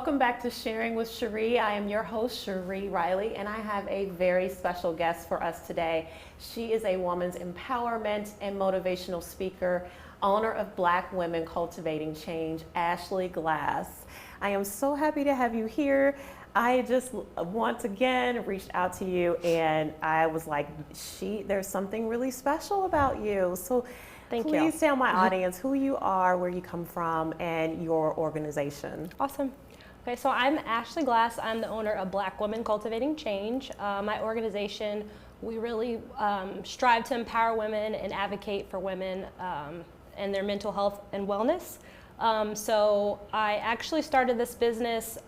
Welcome back to Sharing with Sheri. I am your host, Sheri Riley, and I have a very special guest for us today. She is a woman's empowerment and motivational speaker, owner of Black Women Cultivating Change, Ashley Glass. I am so happy to have you here. I just once again reached out to you and I was like, there's something really special about you. So please tell my audience who you are, where you come from, and your organization. Awesome. Okay, so I'm Ashley Glass. I'm the owner of Black Women Cultivating Change. My organization, we really strive to empower women and advocate for women and their mental health and wellness. So I actually started this business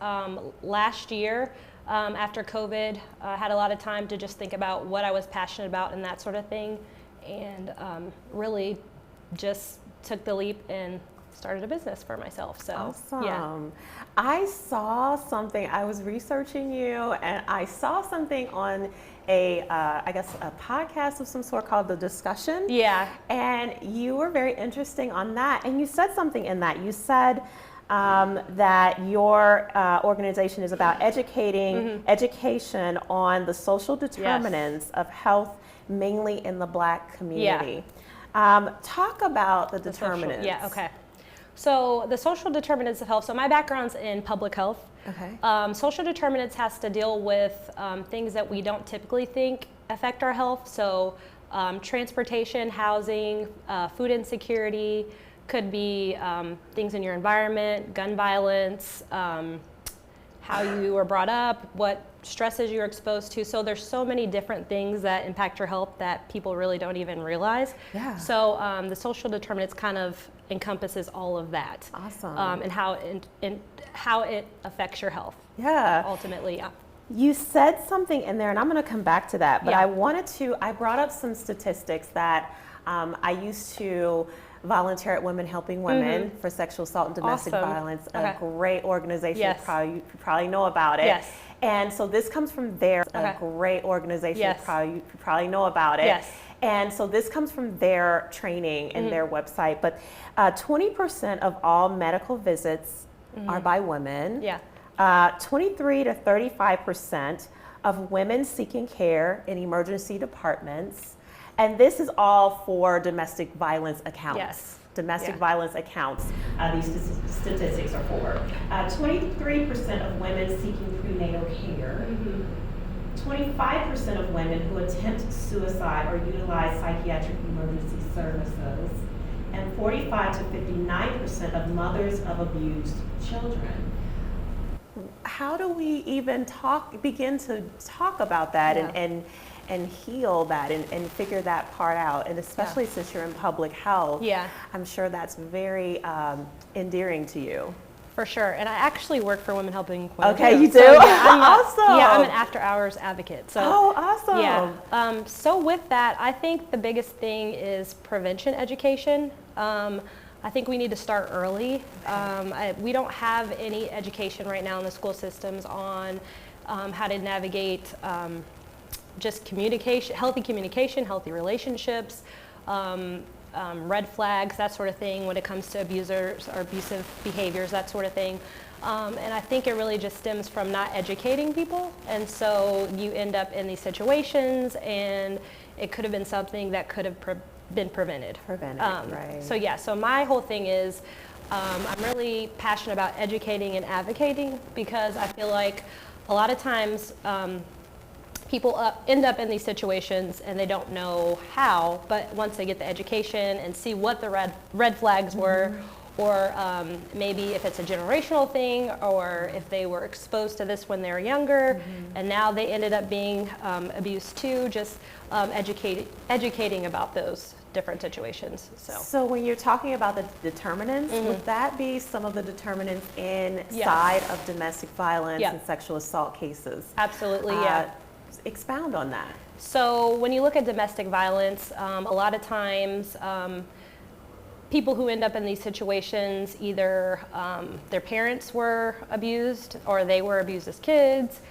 last year after COVID. I had a lot of time to just think about what I was passionate about and that sort of thing, and really just took the leap and started a business for myself. So awesome. Yeah. I saw something, I was researching you, and I saw something on I guess a podcast of some sort called The Discussion. Yeah. And you were very interesting on that. And you said something in that. You said that your organization is about education on the social determinants of health, mainly in the Black community. Yeah. Talk about the determinants. Yeah, okay. So the social determinants of health, so my background's in public health. Okay. Social determinants has to deal with things that we don't typically think affect our health. So transportation, housing, food insecurity, could be things in your environment, gun violence, how you were brought up, what stresses you're exposed to. So there's so many different things that impact your health that people really don't even realize. Yeah. So the social determinants kind of encompasses all of that. Awesome. And how it affects your health. Yeah. Ultimately, yeah. You said something in there, and I'm going to come back to that, but Yeah. I brought up some statistics that I used to volunteer at Women Helping Women for sexual assault and domestic Awesome. violence, Okay. a great organization. Yes. You probably know about it. Yes. And so this comes from their Okay. a great organization. Yes. You probably know about it. Yes. And so this comes from their training and their website. But 20% of all medical visits are by women. Yeah. 23 to 35% of women seeking care in emergency departments. And this is all for domestic violence accounts. Yes. Domestic Yeah. violence accounts, these statistics are for. 23% of women seeking prenatal care. 25% of women who attempt suicide or utilize psychiatric emergency services. And 45 to 59% of mothers of abused children. How do we even begin to talk about that Yeah. and heal that and figure that part out? And especially since you're in public health, Yeah. I'm sure that's very endearing to you. For sure. And I actually work for Women Helping Women. Okay, too. you do? So, yeah, Awesome. Yeah, I'm an after hours advocate. So awesome. yeah. So with that, I think the biggest thing is prevention education. I think we need to start early. We don't have any education right now in the school systems on how to navigate just communication, healthy relationships, red flags, that sort of thing when it comes to abusers or abusive behaviors, that sort of thing. And I think it really just stems from not educating people. And so you end up in these situations and it could have been something that could have been prevented. Right. So yeah, so my whole thing is I'm really passionate about educating and advocating because I feel like a lot of times people end up in these situations and they don't know how, but once they get the education and see what the red flags were, or maybe if it's a generational thing, or if they were exposed to this when they were younger, and now they ended up being abused too, just educating about those different situations. So when you're talking about the determinants, would that be some of the determinants inside of domestic violence and sexual assault cases? Absolutely, yeah. Expound on that. So when you look at domestic violence, a lot of times people who end up in these situations, either their parents were abused or they were abused as kids.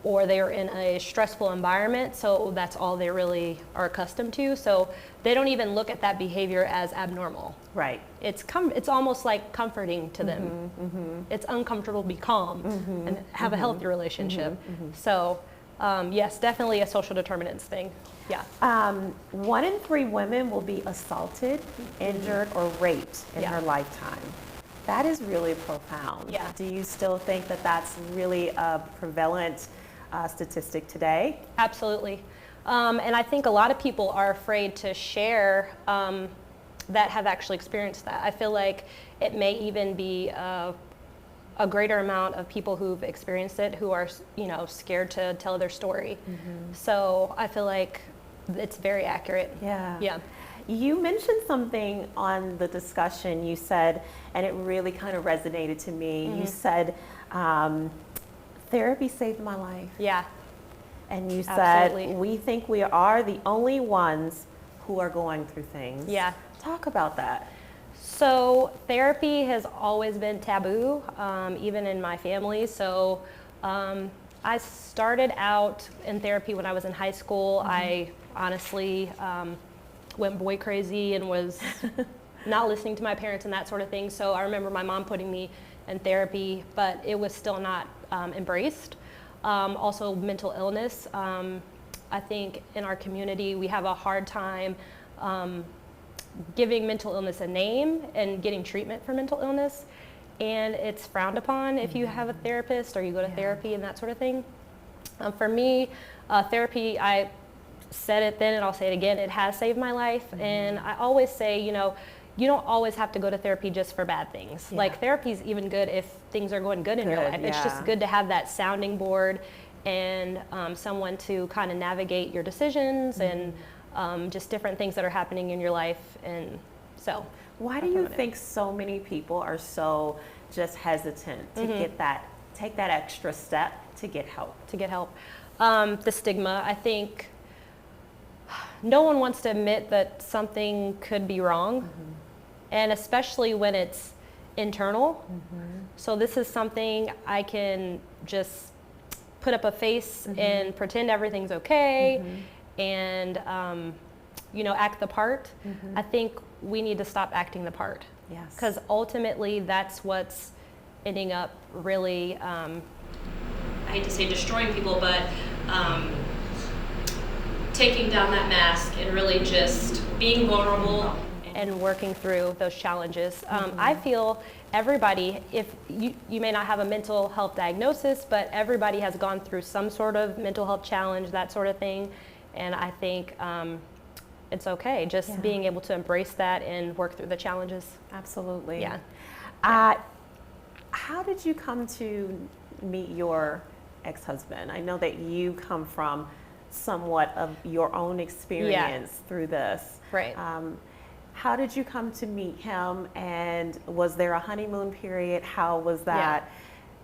or they are in a stressful environment, so that's all they really are accustomed to. So they don't even look at that behavior as abnormal. Right. It's almost like comforting to them. It's uncomfortable to be calm and have a healthy relationship. So yes, definitely a social determinants thing. Yeah. 1 in 3 women will be assaulted, injured, or raped in her lifetime. That is really profound. Yeah. Do you still think that that's really a prevalent statistic today? Absolutely. And I think a lot of people are afraid to share that have actually experienced that. I feel like it may even be a greater amount of people who've experienced it who are, scared to tell their story. So I feel like it's very accurate. Yeah. Yeah. You mentioned something on the discussion, you said, and it really kind of resonated to me. You said, therapy saved my life. Yeah. And you said, Absolutely. we think we are the only ones who are going through things. Yeah. Talk about that. So therapy has always been taboo, even in my family. So I started out in therapy when I was in high school. I honestly went boy crazy and was not listening to my parents and that sort of thing. So I remember my mom putting me in therapy, but it was still not embraced. Also mental illness. I think in our community we have a hard time giving mental illness a name and getting treatment for mental illness. And it's frowned upon if you have a therapist or you go to therapy and that sort of thing. For me, therapy, I said it then and I'll say it again, it has saved my life. And I always say, you don't always have to go to therapy just for bad things. Like therapy is even good if things are going good in your life. It's just good to have that sounding board and someone to kind of navigate your decisions and just different things that are happening in your life. And so why do you think so many people are so just hesitant to take that extra step to get help? The stigma, I think no one wants to admit that something could be wrong, and especially when it's internal. So this is something I can just put up a face and pretend everything's okay and act the part. I think we need to stop acting the part. Yes. Because ultimately that's what's ending up really, I hate to say destroying people, but taking down that mask and really just being vulnerable and working through those challenges. I feel everybody, if you may not have a mental health diagnosis, but everybody has gone through some sort of mental health challenge, that sort of thing. And I think it's okay, just being able to embrace that and work through the challenges. Absolutely. Yeah. How did you come to meet your ex-husband? I know that you come from somewhat of your own experience through this. Right. How did you come to meet him, and was there a honeymoon period? How was that? Yeah.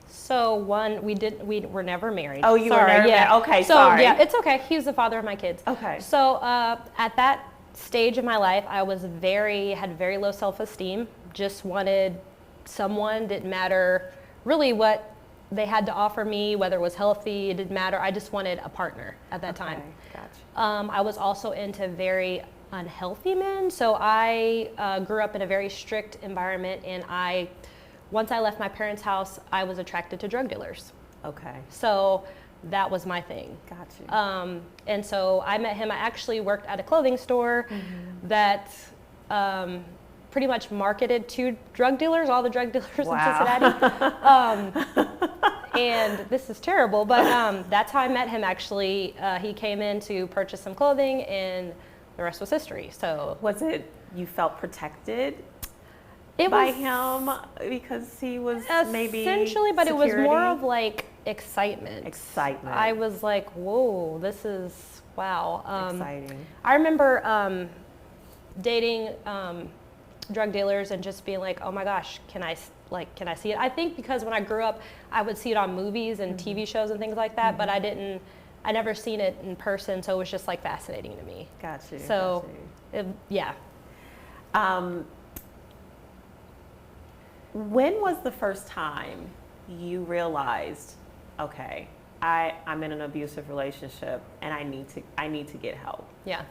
So we were never married. Oh, you were never married. Okay, so, sorry. Yeah, it's okay. He was the father of my kids. Okay. So at that stage of my life, I was had very low self-esteem. Just wanted someone, didn't matter really what they had to offer me, whether it was healthy, it didn't matter. I just wanted a partner at that time. Gotcha. I was also into very unhealthy men. So I grew up in a very strict environment, and once I left my parents' house, I was attracted to drug dealers. Okay. So that was my thing. Gotcha. And so I met him. I actually worked at a clothing store that pretty much marketed to drug dealers, all the drug dealers in Cincinnati. And this is terrible, but that's how I met him, actually. He came in to purchase some clothing, and the rest was history. So Was it you felt protected by him because he was maybe essentially, but security? it was more of like excitement. Excitement. I was like, whoa, this is wow. Exciting. I remember dating drug dealers and just being like, oh my gosh, can I see it? I think because when I grew up, I would see it on movies and TV shows and things like that, but I never seen it in person, so it was just like fascinating to me. Got you. So, yeah. When was the first time you realized, okay, I'm in an abusive relationship and I need to get help? Yeah.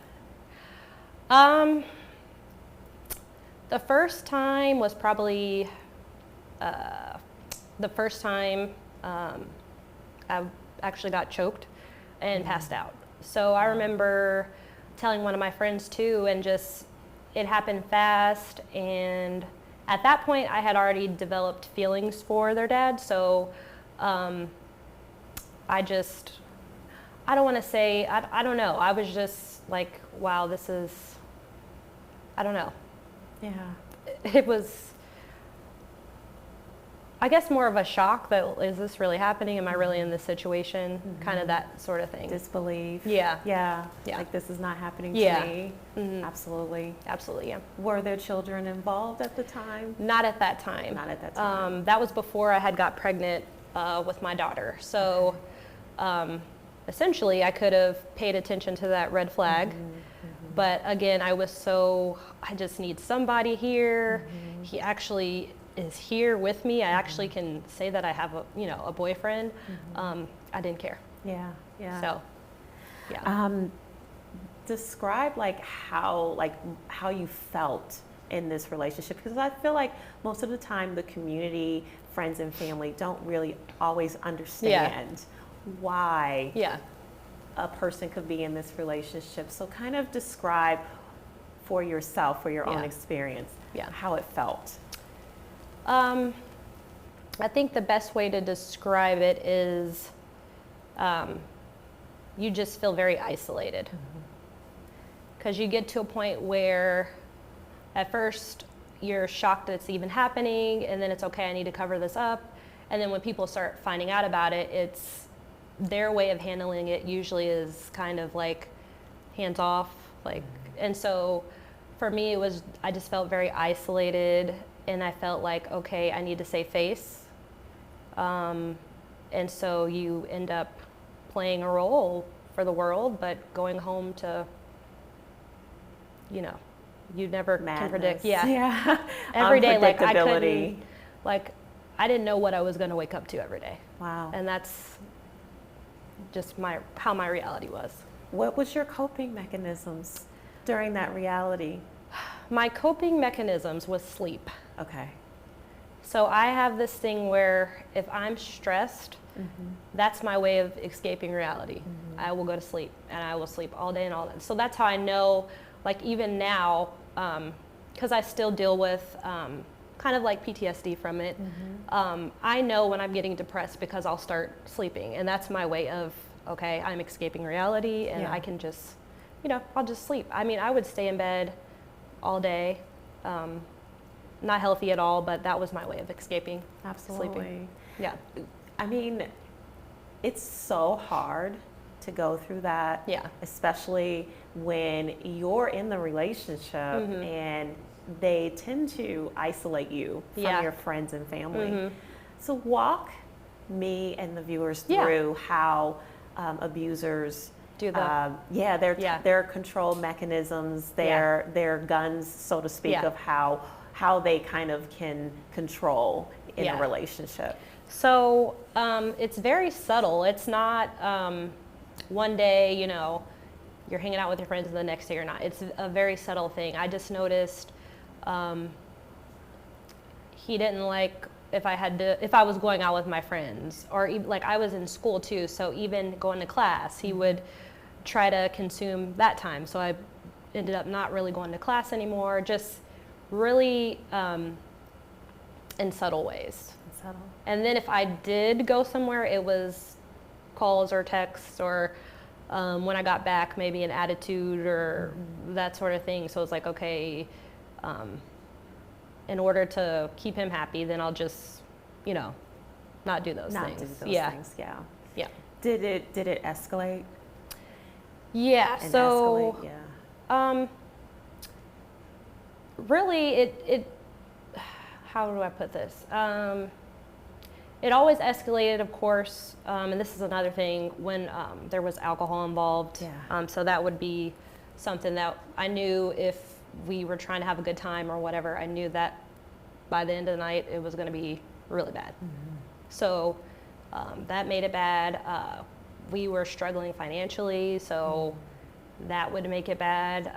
The first time was probably the first time I actually got choked and passed out. So I remember telling one of my friends too, and just it happened fast. And at that point, I had already developed feelings for their dad. So I don't want to say, I don't know. I was just like, wow, this is, I don't know. Yeah. It was, I guess, more of a shock that, is this really happening? Am I really in this situation? Kind of that sort of thing. Disbelief. Yeah. Yeah. Yeah. Like, this is not happening to Yeah. me. Absolutely. Absolutely, yeah. Were there children involved at the time? Not at that time. Not at that time. That was before I had got pregnant with my daughter. So essentially, I could have paid attention to that red flag. But again, I just need somebody here. He actually is here with me. I actually can say that I have a boyfriend. I didn't care. Yeah. Yeah. So, yeah. Describe how you felt in this relationship, because I feel like most of the time the community, friends and family don't really always understand why a person could be in this relationship. So kind of describe for yourself, for your own experience, how it felt. I think the best way to describe it is you just feel very isolated. Because you get to a point where at first you're shocked that it's even happening, and then it's okay, I need to cover this up. And then when people start finding out about it, it's their way of handling it usually is kind of like hands off. And so for me, I just felt very isolated, and I felt like, okay, I need to save face. And so you end up playing a role for the world, but going home to, you never can predict. Yeah. Every day, I didn't know what I was going to wake up to every day. Wow. And that's just how my reality was. What was your coping mechanisms during that reality? My coping mechanisms was sleep. Okay. So I have this thing where if I'm stressed, that's my way of escaping reality. I will go to sleep, and I will sleep all day and all that. So that's how I know, even now, because I still deal with kind of like PTSD from it. I know when I'm getting depressed because I'll start sleeping, and that's my way of, okay, I'm escaping reality, and I can just, I'll just sleep. I mean, I would stay in bed all day, not healthy at all, but that was my way of escaping. Absolutely. Sleeping. Yeah. I mean, it's so hard to go through that, especially when you're in the relationship and they tend to isolate you from your friends and family. So walk me and the viewers through how abusers do that. Their control mechanisms, their guns, so to speak, of how they kind of can control in a relationship. So it's very subtle. It's not one day, you're hanging out with your friends and the next day you're not. It's a very subtle thing. I just noticed he didn't like if I was going out with my friends, or I was in school too. So even going to class, he would try to consume that time. So I ended up not really going to class anymore. Just really in subtle ways. And then if I did go somewhere, it was calls or texts, or when I got back, maybe an attitude or that sort of thing. So it's like, okay, in order to keep him happy, then I'll just, not do those things. Not do those things, Yeah. Did it escalate? Yeah. And so, escalate, really, it. How do I put this? It always escalated, of course, and this is another thing when there was alcohol involved. So that would be something that I knew if we were trying to have a good time or whatever, I knew that by the end of the night it was going to be really bad. So That made it bad. We were struggling financially, so that would make it bad.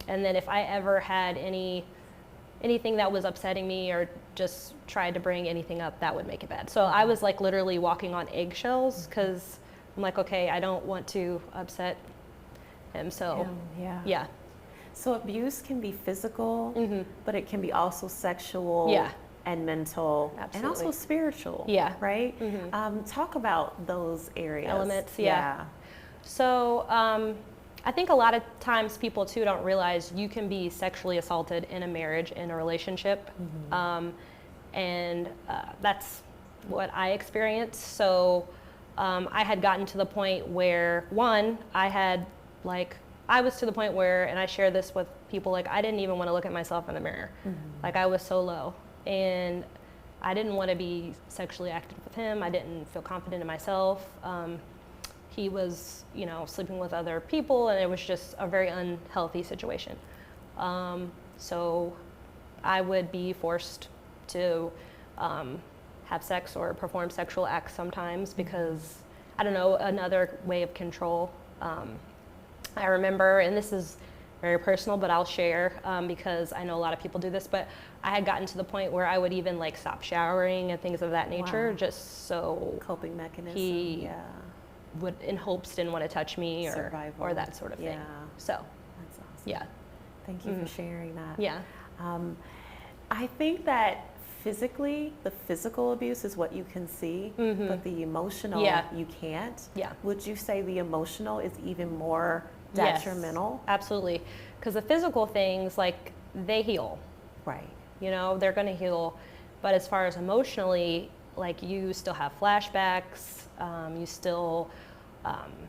And then if I ever had anything that was upsetting me or just tried to bring anything up, that would make it bad. So I was like literally walking on eggshells because I'm like, okay, I don't want to upset him. So yeah. So abuse can be physical, but it can be also sexual and mental and also spiritual. Yeah. Right? Talk about those areas. Elements, yeah. So I think a lot of times people too don't realize you can be sexually assaulted in a marriage, in a relationship. And that's what I experienced. So I had gotten to the point where, I was to the point where, and I share this with people, like I didn't even want to look at myself in the mirror. Like I was so low. And I didn't want to be sexually active with him. I didn't feel confident in myself. He was, sleeping with other people, and it was just a very unhealthy situation. So I would be forced to have sex or perform sexual acts sometimes because, I don't know, another way of control. I remember, and this is very personal, but I'll share because I know a lot of people do this, but I had gotten to the point where I would even stop showering and things of that nature just so coping mechanism. He would, in hopes, didn't want to touch me or that sort of thing. So that's awesome. Yeah. Thank you for sharing that. Yeah. I think that physically, the physical abuse is what you can see, but the emotional you can't. Yeah. Would you say the emotional is even more detrimental? Yes, absolutely. Because the physical things, they heal. Right. They're going to heal. But as far as emotionally, you still have flashbacks. You still,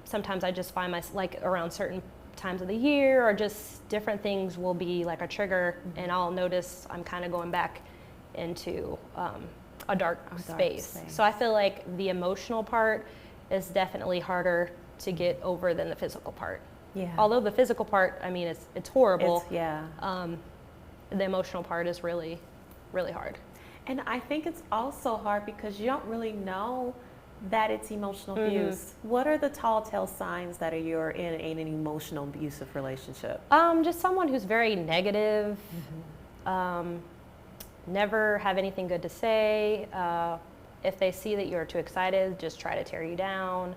sometimes I just find myself, around certain times of the year or just different things will be like a trigger, and I'll notice I'm kind of going back into a dark space. So I feel like the emotional part is definitely harder to get over than the physical part. Yeah. Although the physical part, it's horrible. The emotional part is really, really hard. And I think it's also hard because you don't really know that it's emotional abuse. What are the tall tale signs that you're in an emotional abusive relationship? Just someone who's very negative, never have anything good to say. If they see that you're too excited, just try to tear you down.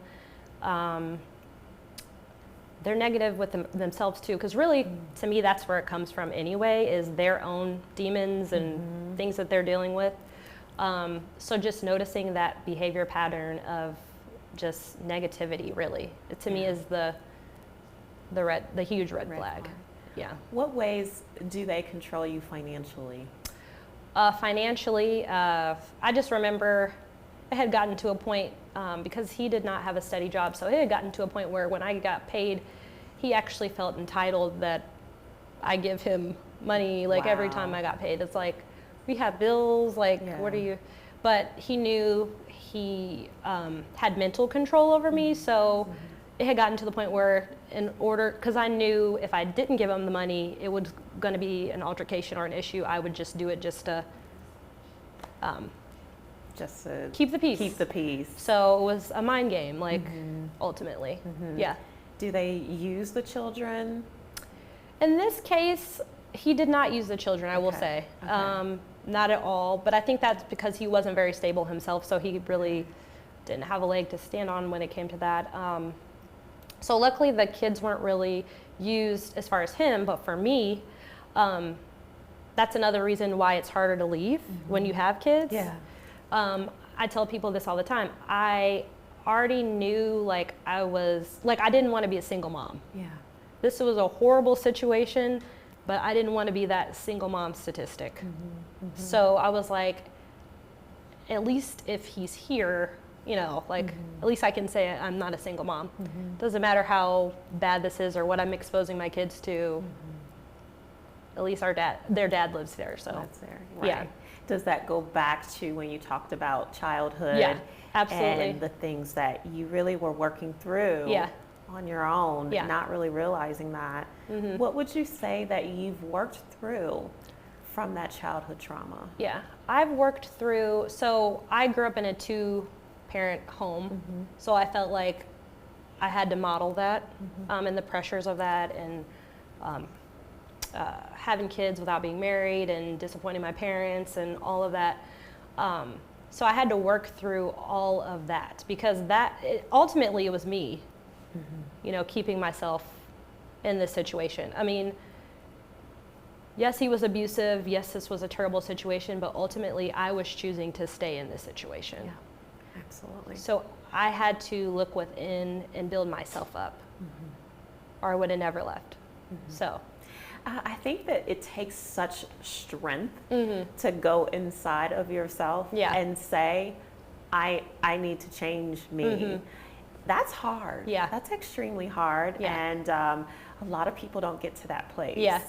They're negative with themselves too, because really, to me, that's where it comes from anyway, is their own demons and things that they're dealing with. So just noticing that behavior pattern of just negativity, really, to me is the huge red flag. Yeah. What ways do they control you financially? Financially, I just remember I had gotten to a point, because he did not have a steady job, so it had gotten to a point where when I got paid, he actually felt entitled that I give him money every time I got paid. It's like, we have bills, what are you? But he knew he had mental control over me, so it had gotten to the point where because I knew if I didn't give him the money, it was going to be an altercation or an issue. I would just do it just to keep the peace. Keep the peace. So it was a mind game, ultimately. Yeah. Do they use the children? In this case, he did not use the children, I will say. Not at all. But I think that's because he wasn't very stable himself, so he really didn't have a leg to stand on when it came to that. So luckily, the kids weren't really used as far as him, but for me, that's another reason why it's harder to leave when you have kids. Yeah. I tell people this all the time. I already knew I didn't want to be a single mom. Yeah. This was a horrible situation, but I didn't want to be that single mom statistic. So I was like, at least if he's here, at least I can say I'm not a single mom. Doesn't matter how bad this is or what I'm exposing my kids to. At least their dad lives there. So that's there. Right. Yeah. Does that go back to when you talked about childhood? Yeah, absolutely. And the things that you really were working through on your own, not really realizing that. What would you say that you've worked through from that childhood trauma? Yeah, I've worked through, so I grew up in a parent home. So I felt like I had to model that, and the pressures of that, and having kids without being married and disappointing my parents and all of that. So I had to work through all of that, because ultimately it was me, you know, keeping myself in this situation. I mean, yes, he was abusive. Yes, this was a terrible situation, but ultimately I was choosing to stay in this situation. Yeah, absolutely. So I had to look within and build myself up, or I would have never left. So I think that it takes such strength to go inside of yourself and say, I need to change me. That's hard. Yeah. That's extremely hard. Yeah. And a lot of people don't get to that place. Yeah.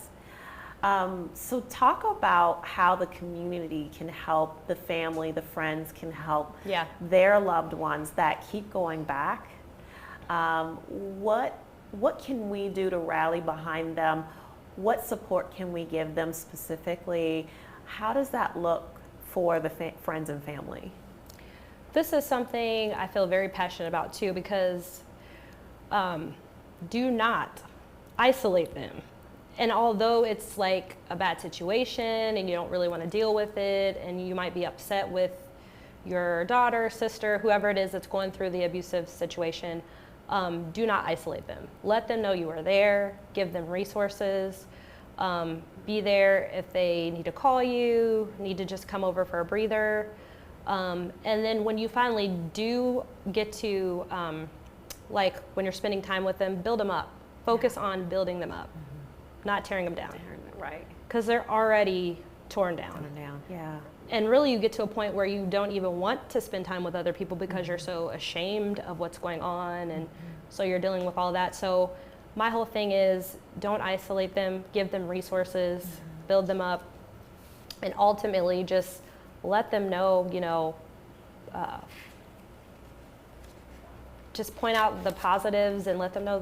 So talk about how the community can help, the family, the friends can help their loved ones that keep going back. What can we do to rally behind them? What support can we give them specifically? How does that look for the friends and family? This is something I feel very passionate about too, because do not isolate them. And although it's like a bad situation and you don't really want to deal with it, and you might be upset with your daughter, sister, whoever it is that's going through the abusive situation, do not isolate them. Let them know you are there, give them resources, be there if they need to call you, need to just come over for a breather. And then when you finally do get to, like when you're spending time with them, build them up. Focus on building them up, not tearing them down. Right. Because they're already torn down. Torn down, yeah. And really you get to a point where you don't even want to spend time with other people because you're so ashamed of what's going on, and so you're dealing with all that. So my whole thing is, don't isolate them, give them resources, build them up, and ultimately just let them know, you know, just point out the positives and let them know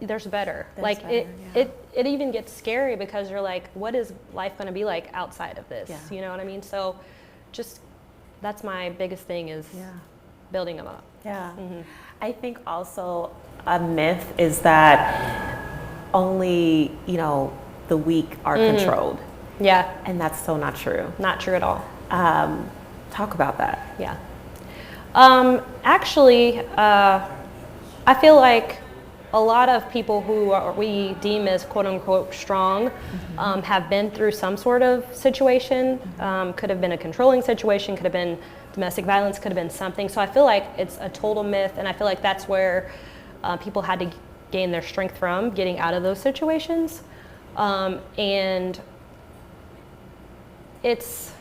there's better. There's better, it even gets scary because you're like, what is life going to be like outside of this? You know what I mean? So just, that's my biggest thing is building them up. Yeah. I think also a myth is that only, you know, the weak are controlled. Yeah. And that's so not true. Not true at all. Talk about that. Yeah. Actually, I feel like a lot of people who we deem as quote unquote strong have been through some sort of situation. Could have been a controlling situation, could have been domestic violence, could have been something. So I feel like it's a total myth, and I feel like that's where people had to gain their strength from, getting out of those situations. And it's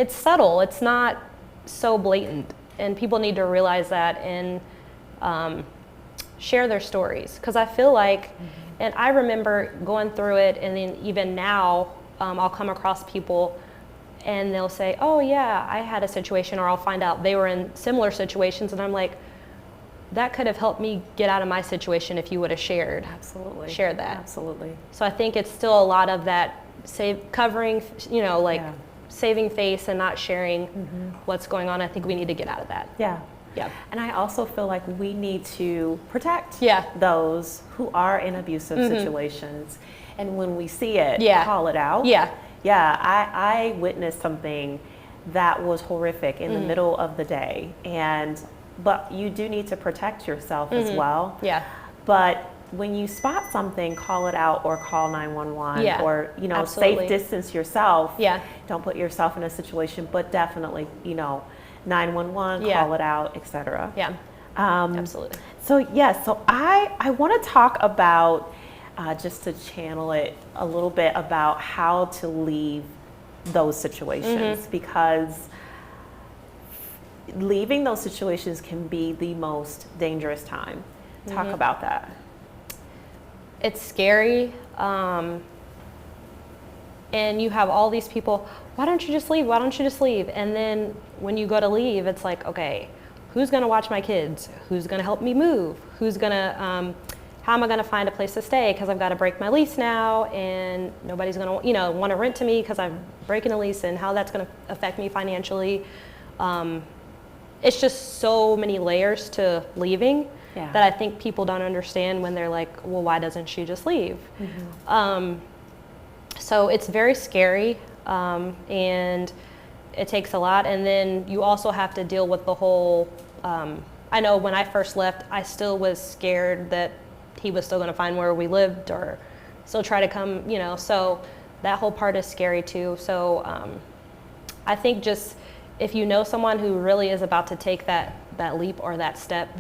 subtle, it's not so blatant, and people need to realize that and share their stories, because I feel like, and I remember going through it, and then even now I'll come across people and they'll say, oh yeah, I had a situation, or I'll find out they were in similar situations, and I'm like, that could have helped me get out of my situation if you would have shared that. Absolutely. So I think it's still a lot of that covering, you know, like saving face and not sharing what's going on. I think we need to get out of that. Yeah. And I also feel like we need to protect those who are in abusive situations. And when we see it, call it out. I witnessed something that was horrific in the middle of the day. But you do need to protect yourself as well. But when you spot something, call it out or call 911 or, you know, safe distance yourself. Don't put yourself in a situation, but definitely, you know, 911, call it out, etc. Absolutely. So so I want to talk about, just to channel it a little bit, about how to leave those situations, because leaving those situations can be the most dangerous time. Talk about that. It's scary. And you have all these people, why don't you just leave? Why don't you just leave? And then when you go to leave, it's like, okay, who's gonna watch my kids? Who's gonna help me move? Who's gonna, how am I gonna find a place to stay? Because I've got to break my lease now, and nobody's gonna, you know, want to rent to me because I'm breaking a lease, and how that's gonna affect me financially. it's just so many layers to leaving Yeah. that I think people don't understand when they're like, well, why doesn't she just leave? So it's very scary, and it takes a lot. And then you also have to deal with the whole, I know when I first left, I still was scared that he was still going to find where we lived or still try to come, you know, so that whole part is scary too. So I think just if you know someone who really is about to take that leap or that step,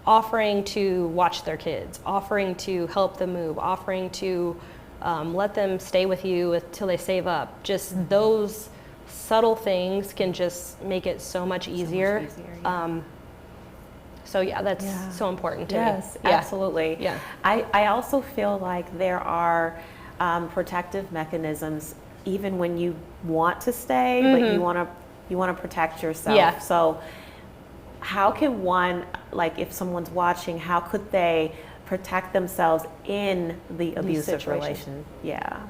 offering to watch their kids, offering to help them move, offering to let them stay with you until they save up, just those subtle things can just make it so much easier. So yeah, that's so important to me. Yes, absolutely. Yeah. I also feel like there are protective mechanisms even when you want to stay, but you want to protect yourself. Yeah. So how can one, like if someone's watching, how could they protect themselves in the abusive relation? Yeah.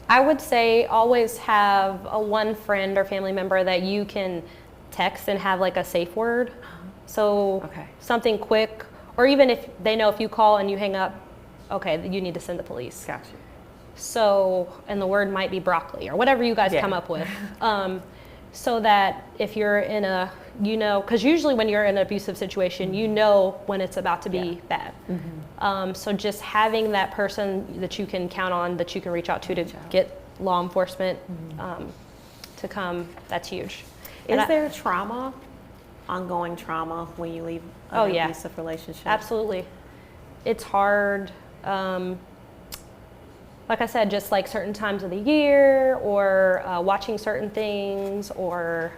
I would say always have a one friend or family member that you can text and have like a safe word. So something quick, or even if they know if you call and you hang up, okay, you need to send the police. Gotcha. So, and the word might be broccoli or whatever you guys come up with. So that if you're in a, you know, because usually when you're in an abusive situation, you know when it's about to be bad. So just having that person that you can count on, that you can reach out to get law enforcement to come, that's huge. Is there trauma, ongoing trauma when you leave an abusive relationship? Absolutely. It's hard. Like I said, just like certain times of the year or watching certain things or,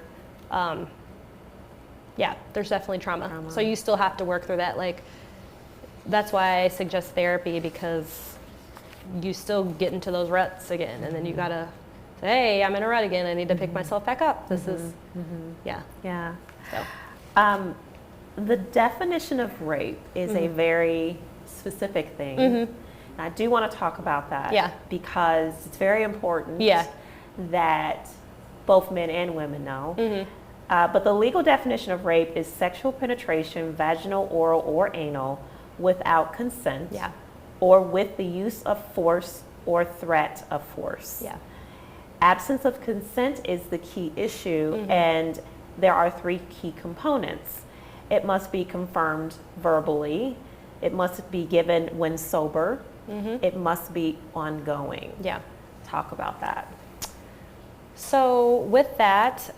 there's definitely trauma. So you still have to work through that. Like, that's why I suggest therapy, because you still get into those ruts again. And then you gotta say, hey, I'm in a rut again. I need to pick myself back up. This is, Yeah. So. The definition of rape is a very specific thing. And I do want to talk about that because it's very important that both men and women know. But the legal definition of rape is sexual penetration, vaginal, oral, or anal, without consent, or with the use of force or threat of force. Absence of consent is the key issue, and there are three key components. It must be confirmed verbally. It must be given when sober. It must be ongoing. Talk about that. So with that,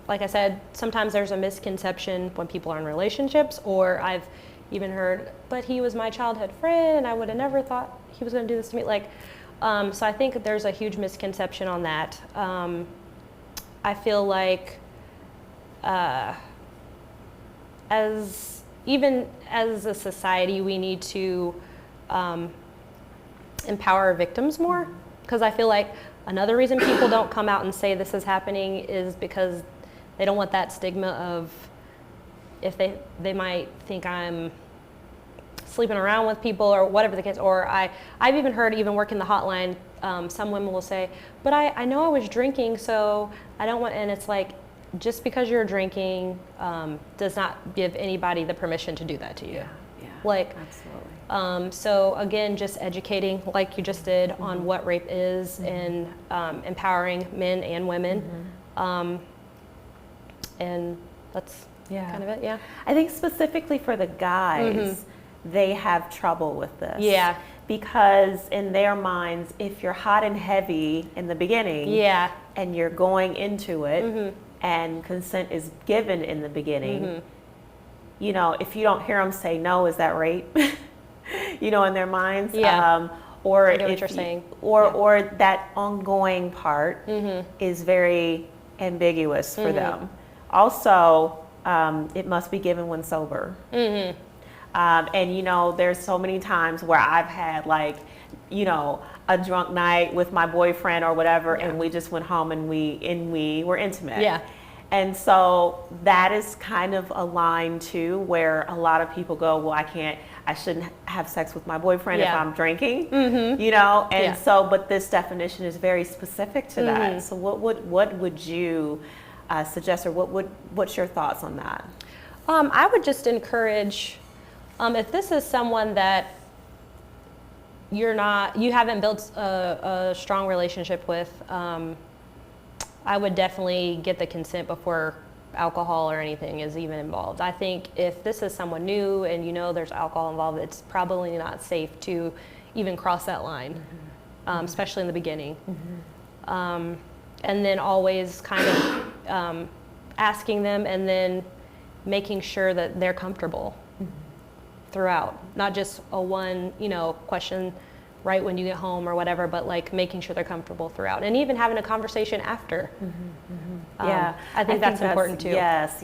like I said, sometimes there's a misconception when people are in relationships, or I've even heard, but he was my childhood friend, I would have never thought he was going to do this to me. Like, so I think there's a huge misconception on that. I feel like even as a society, we need to empower victims more, because I feel like another reason people don't come out and say this is happening is because they don't want that stigma of, if they might think I'm sleeping around with people or whatever the case, or I've even heard, even working the hotline, some women will say, but I know I was drinking, so I don't want, and it's like, just because you're drinking does not give anybody the permission to do that to you. Like, absolutely. So again, just educating, like you just did, on what rape is, and empowering men and women. And that's kind of it, I think specifically for the guys, they have trouble with this. Because in their minds, if you're hot and heavy in the beginning, and you're going into it, and consent is given in the beginning, you know, if you don't hear them say no, is that rape? You know, in their minds. Or I know what you're saying. Or that ongoing part is very ambiguous for them. Also, it must be given when sober. And you know, there's so many times where I've had, like, you know, a drunk night with my boyfriend or whatever, and we just went home and we were intimate. And so that is kind of a line too, where a lot of people go, well, I shouldn't have sex with my boyfriend if I'm drinking, you know? And so, but this definition is very specific to that. So what would you suggest, or what's your thoughts on that? I would just encourage, if this is someone that you haven't built a strong relationship with, I would definitely get the consent before alcohol or anything is even involved. I think if this is someone new and you know there's alcohol involved, it's probably not safe to even cross that line, especially in the beginning. And then always kind of asking them and then making sure that they're comfortable throughout, not just a one, question right when you get home or whatever, but like making sure they're comfortable throughout, and even having a conversation after. Yeah, I think that's important too. Yes.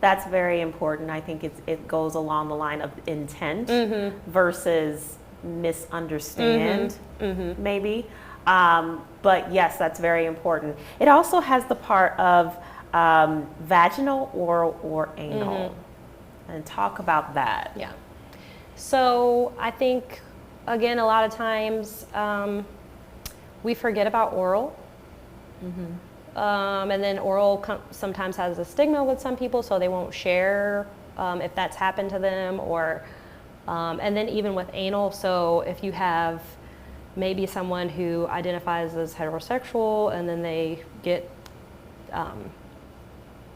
That's very important. I think it goes along the line of intent versus misunderstand, maybe. But yes, that's very important. It also has the part of vaginal, oral, or anal, and talk about that. Yeah. So I think, again, a lot of times we forget about oral. And then oral sometimes has a stigma with some people, so they won't share if that's happened to them, or and then even with anal. So if you have maybe someone who identifies as heterosexual and then they get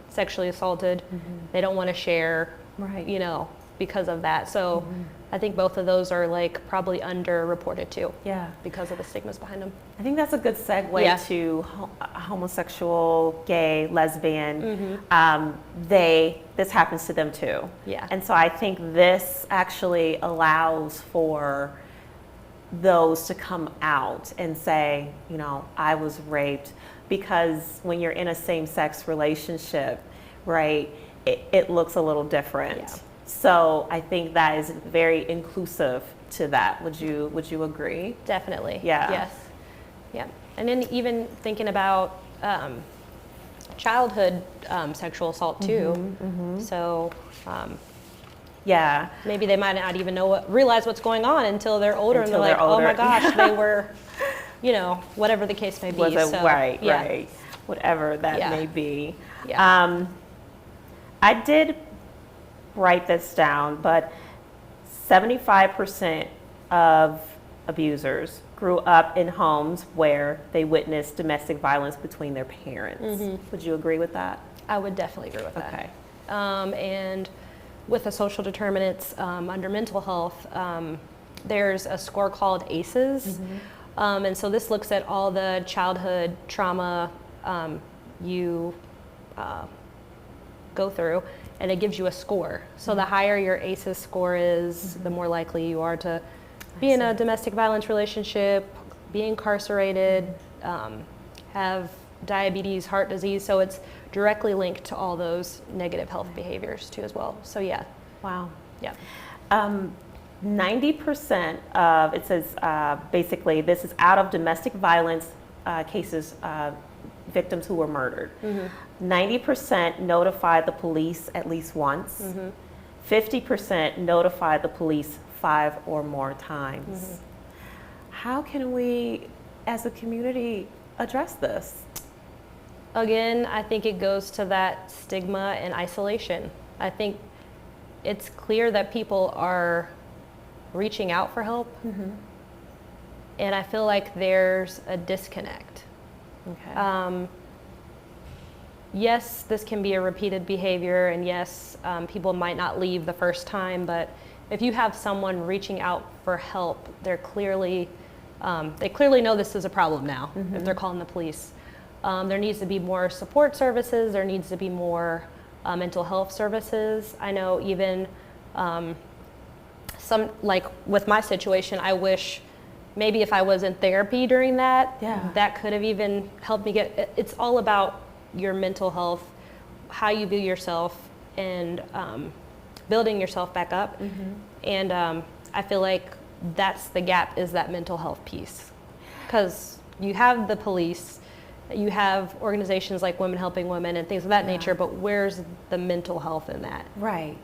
sexually assaulted, they don't want to share, right? Because of that. So I think both of those are like probably underreported too. Yeah, because of the stigmas behind them. I think that's a good segue to homosexual, gay, lesbian. This happens to them too. Yeah. And so I think this actually allows for those to come out and say, I was raped, because when you're in a same-sex relationship, right, it looks a little different. Yeah. So I think that is very inclusive to that. Would you agree? Definitely. Yeah. Yes. Yeah. And then even thinking about childhood sexual assault too. So yeah, maybe they might not even realize what's going on until they're older, and they're like, oh my gosh, they were, whatever the case may be. Right. Whatever that may be. Yeah. I did write this down, but 75% of abusers grew up in homes where they witnessed domestic violence between their parents. Would you agree with that? I would definitely agree with that. Okay. And with the social determinants under mental health, there's a score called ACEs. And so this looks at all the childhood trauma you go through, and it gives you a score. So the higher your ACEs score is, the more likely you are to be in a domestic violence relationship, be incarcerated, have diabetes, heart disease. So it's directly linked to all those negative health behaviors too as well. So yeah. Wow. Yeah. 90% of, it says basically this is out of domestic violence cases, victims who were murdered. 90% notified the police at least once. 50% notified the police 5 or more times. How can we, as a community, address this? Again, I think it goes to that stigma and isolation. I think it's clear that people are reaching out for help, and I feel like there's a disconnect. Okay. Yes, this can be a repeated behavior, and yes, people might not leave the first time, but if you have someone reaching out for help, they clearly know this is a problem now, if they're calling the police. There needs to be more support services, there needs to be more mental health services. I know even some, like with my situation, I wish maybe if I was in therapy during that, that could have even helped me it's all about your mental health, how you view yourself, and building yourself back up. And I feel like that's the gap, is that mental health piece. Because you have the police, you have organizations like Women Helping Women and things of that nature, but where's the mental health in that? Right.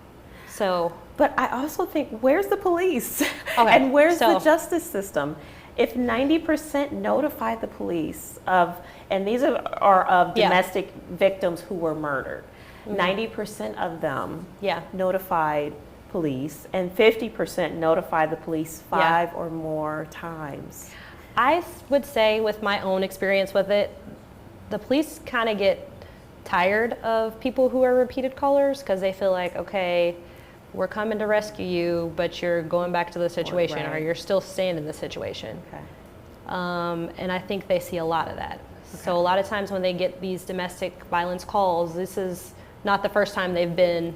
So, but I also think, where's the police? Okay, And where's the justice system? if 90% notify the police and these are of domestic victims who were murdered, 90% of them notified police, and 50% notified the police 5 or more times. I would say, with my own experience with it, the police kind of get tired of people who are repeated callers because they feel like, okay, we're coming to rescue you, but you're going back to the situation, or you're still staying in the situation. Okay. And I think they see a lot of that. Okay. So a lot of times when they get these domestic violence calls, this is not the first time they've been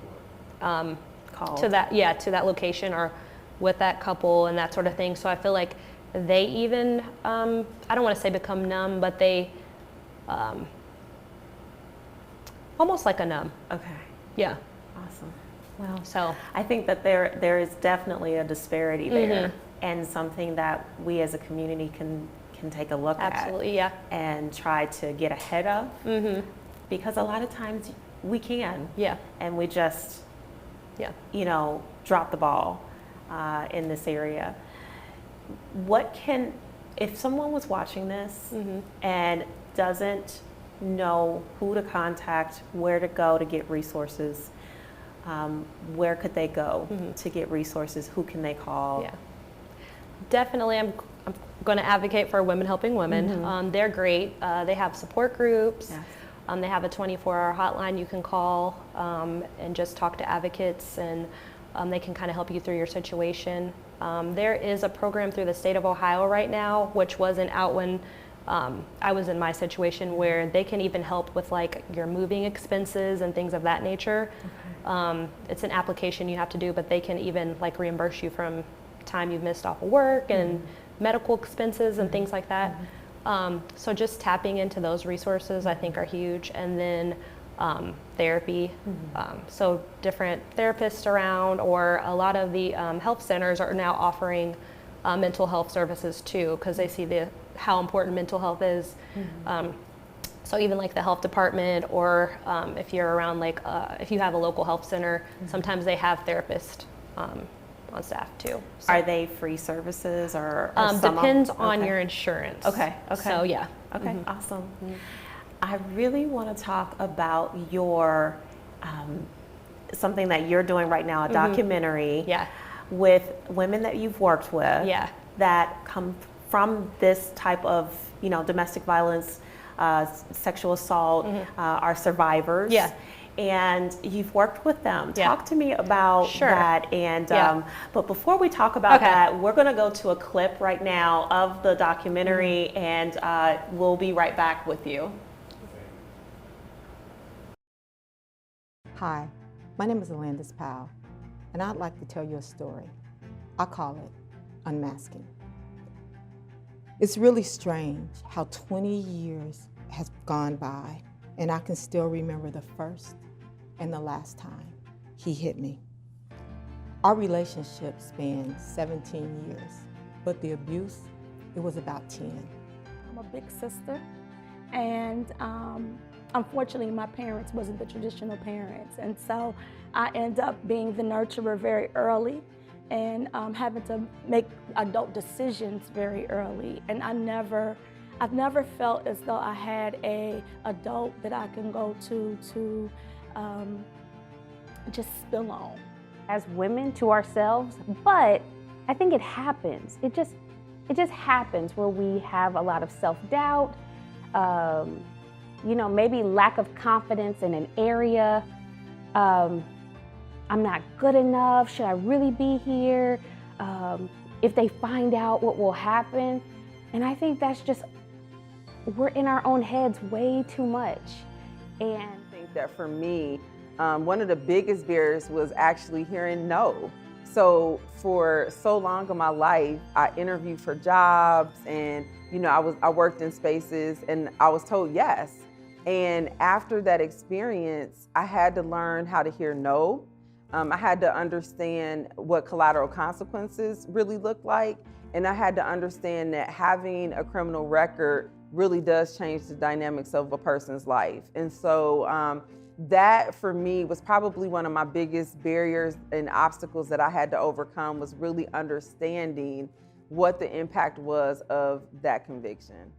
called to that location or with that couple and that sort of thing. So I feel like they even, I don't want to say become numb, but they, almost like a numb. Okay. Yeah. Awesome. Well, so I think that there is definitely a disparity there, and something that we as a community can take a look at. Absolutely, yeah. And try to get ahead of, because a lot of times we can. Yeah. And we just, drop the ball in this area. If someone was watching this and doesn't know who to contact, where to go to get resources, where could they go to get resources? Who can they call? Yeah, definitely. I'm going to advocate for Women Helping Women. They're great. They have support groups. Yes. They have a 24-hour hotline you can call and just talk to advocates, and they can kind of help you through your situation. There is a program through the state of Ohio right now, which wasn't out when I was in my situation, where they can even help with like your moving expenses and things of that nature. Okay. It's an application you have to do, but they can even like reimburse you from time you've missed off of work and medical expenses and things like that. So just tapping into those resources I think are huge. And then therapy. So different therapists around, or a lot of the health centers are now offering mental health services too, because they see how important mental health is. So even like the health department, or if you're around if you have a local health center, sometimes they have therapists on staff too. So. Are they free services or depends on your insurance. Okay. So yeah. Okay. Awesome. I really want to talk about your something that you're doing right now, a documentary with women that you've worked with that come from this type of domestic violence, sexual assault, are survivors. Yeah. And you've worked with them. Talk to me about that. And but before we talk about that, we're going to go to a clip right now of the documentary, and we'll be right back with you. Hi, my name is Alandis Powell, and I'd like to tell you a story. I call it Unmasking. It's really strange how 20 years has gone by, and I can still remember the first and the last time he hit me. Our relationship spanned 17 years, but the abuse, it was about 10. I'm a big sister, and unfortunately, my parents wasn't the traditional parents, and so I end up being the nurturer very early, and having to make adult decisions very early. And I've never felt as though I had an adult that I can go to just spill on. As women, to ourselves, but I think it happens. It just happens where we have a lot of self-doubt. Maybe lack of confidence in an area. I'm not good enough. Should I really be here? If they find out, what will happen? And I think that's just, we're in our own heads way too much. And I think that for me, one of the biggest barriers was actually hearing no. So for so long in my life, I interviewed for jobs, and I worked in spaces, and I was told yes. And after that experience, I had to learn how to hear no. I had to understand what collateral consequences really look like. And I had to understand that having a criminal record really does change the dynamics of a person's life. And so that for me was probably one of my biggest barriers and obstacles that I had to overcome, was really understanding what the impact was of that conviction.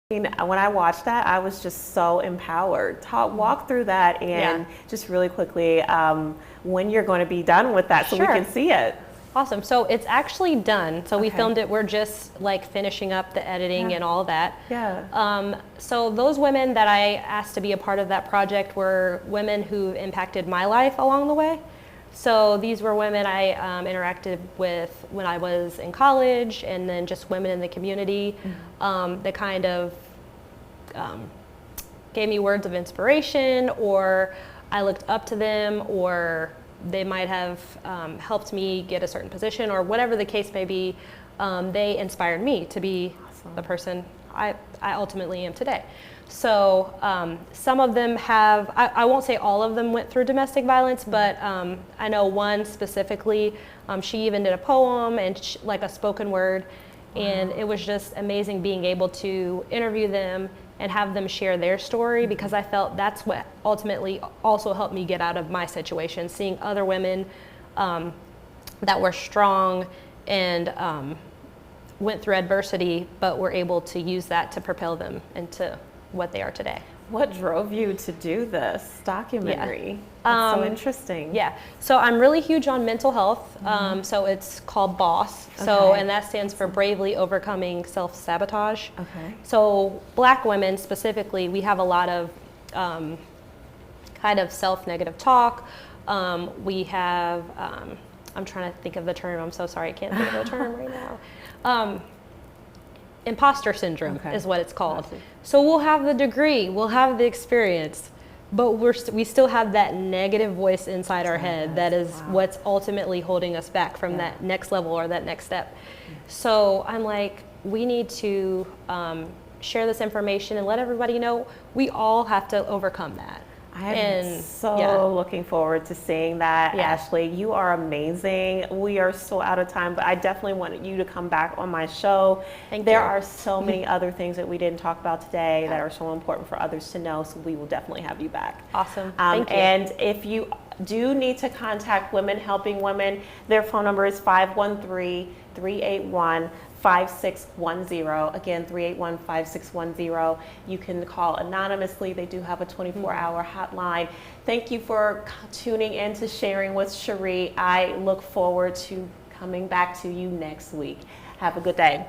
When I watched that, I was just so empowered. Walk through that and just really quickly, when you're going to be done with that so we can see it. Awesome. So it's actually done. So we filmed it. We're just like finishing up the editing and all that. Yeah. So those women that I asked to be a part of that project were women who impacted my life along the way. So these were women I interacted with when I was in college, and then just women in the community that kind of gave me words of inspiration, or I looked up to them, or they might have helped me get a certain position, or whatever the case may be. They inspired me to be the person I ultimately am today. So some of them have, I won't say all of them went through domestic violence, but I know one specifically, she even did a poem and like a spoken word. And it was just amazing being able to interview them and have them share their story, because I felt that's what ultimately also helped me get out of my situation, seeing other women that were strong and went through adversity, but were able to use that to propel them into what they are today. What drove you to do this documentary? It's so interesting. Yeah, so I'm really huge on mental health. So it's called BOSS. So, and that stands for Bravely Overcoming Self-Sabotage. Okay. So Black women specifically, we have a lot of kind of self-negative talk. We have, I'm trying to think of the term. I'm so sorry, I can't think of the term right now. Imposter syndrome is what it's called. So we'll have the degree, we'll have the experience, but we still have that negative voice inside our head that is what's ultimately holding us back from that next level or that next step. So I'm like, we need to share this information and let everybody know we all have to overcome that. I am so looking forward to seeing that, Ashley. You are amazing. We are so out of time, but I definitely want you to come back on my show. There are so many other things that we didn't talk about today that are so important for others to know, so we will definitely have you back. Awesome. Thank you. And if you do need to contact Women Helping Women, their phone number is 513-381-5610. Again, 381-5610. You can call anonymously. They do have a 24-hour hotline. Thank you for tuning in to Sharing with Sheri. I look forward to coming back to you next week. Have a good day.